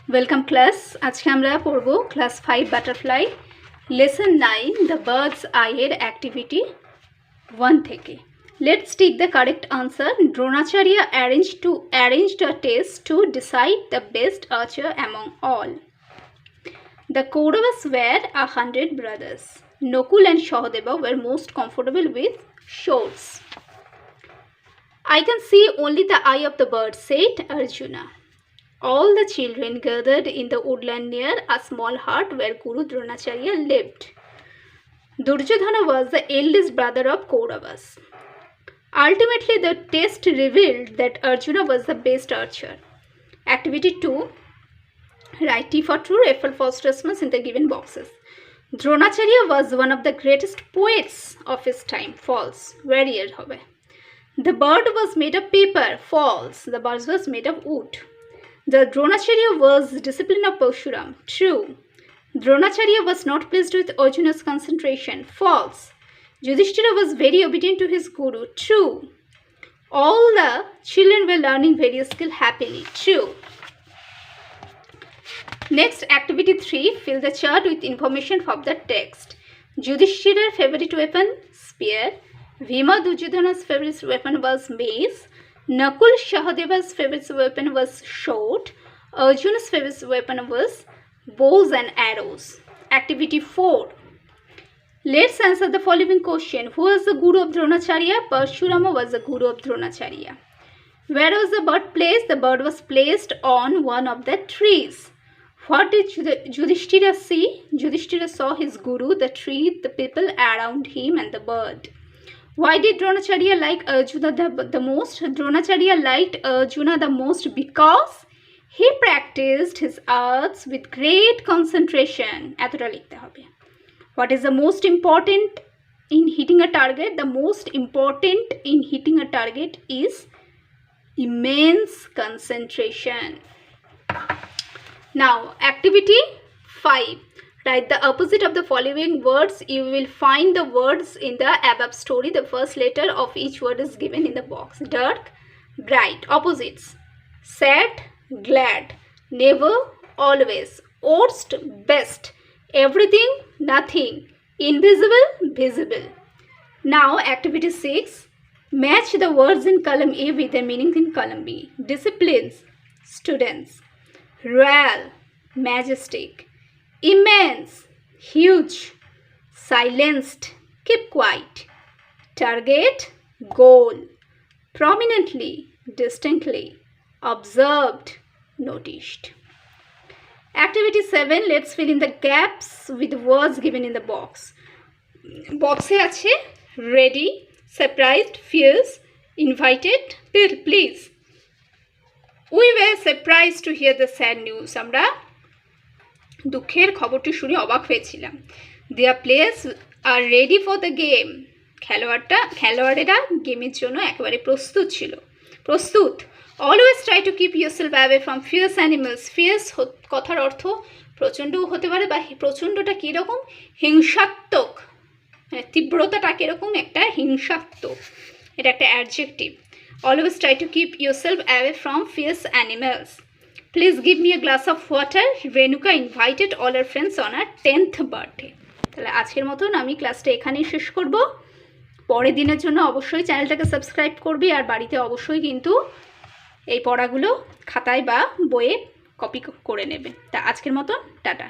Welcome class. আজকে আমরা পড়ব class 5 butterfly lesson 9 the bird's eye activity 1 থেকে. Let's take the correct answer. Dronacharya arranged a test to decide the best archer among all. The Kauravas were 100 brothers. Nakul and Sahadeva were most comfortable with swords. I can see only the eye of the bird, said Arjuna. All the children gathered in the woodland near a small hut where Guru Dronacharya lived. Duryodhana was the eldest brother of Kauravas. Ultimately, the test revealed that Arjuna was the best archer. Activity 2. Write T for true, F for false response in the given boxes. Dronacharya was one of the greatest poets of his time. False. Very hobe. The bird was made of paper. False. The bird was made of wood. The Dronacharya was discipline of Parshuram. True. Dronacharya was not pleased with Arjuna's concentration. False. Yudhishthira was very obedient to his guru. True. All the children were learning various skills happily. True. Next, activity 3. Fill the chart with information from the text. Yudhishthira's favorite weapon, spear. Bhima Duryodhana's favorite weapon was mace. Nakul Sahadeva's favorite weapon was sword. Arjuna's favorite weapon was bows and arrows. Activity 4. Let's answer the following question. Who was the guru of Dronacharya? Parshurama was the guru of Dronacharya. Where was the bird placed? The bird was placed on one of the trees. What did Yudhishthira see? Yudhishthira saw his guru, the tree, the people around him and the bird. Why did Dronacharya like Arjuna the most? Dronacharya liked Arjuna the most because he practiced his arts with great concentration. এতটা লিখতে হবে. What is the most important in hitting a target? The most important in hitting a target is immense concentration. Now, activity 5. Write the opposite of the following words. You will find the words in the above story. The first letter of each word is given in the box. Dark, bright. Opposites. Sad, glad. Never, always. Worst, best. Everything, nothing. Invisible, visible. Now, activity 6. Match the words in column A with the meaning in column B. Disciplines, students. Royal, majestic. Immense, huge. Silenced, keep quiet. Target, goal. Prominently, distinctly. Observed, noticed. Activity 7. Let's fill in the gaps with words given in the box. Box আছে ready, surprised, fierce, invited, please. We were surprised to hear the sad news. আমরা দুঃখের খবরটি শুনে অবাক হয়েছিলাম. Their players are ready for the game. খেলোয়াড়েরা গেমের জন্য একেবারে প্রস্তুত. Always try to keep yourself away from fierce animals. Fierce কথার অর্থ প্রচণ্ডও হতে পারে, বা প্রচণ্ডটা কীরকম? হিংসাত্মক, মানে তীব্রতাটা কীরকম? একটা হিংসাত্মক, এটা একটা adjective. Always try to keep yourself away from fierce animals. Please give me a glass of water. Renuka invited all her friends on her 10th birthday. তাহলে আজকের মতন আমি ক্লাসটা এখানেই শেষ করব. পরের দিনের জন্য অবশ্যই চ্যানেলটাকে সাবস্ক্রাইব করবি, আর বাড়িতে অবশ্যই কিন্তু এই পড়াগুলো খাতায় বা বইয়ে কপি করে নেবে. তা আজকের মতন টাটা.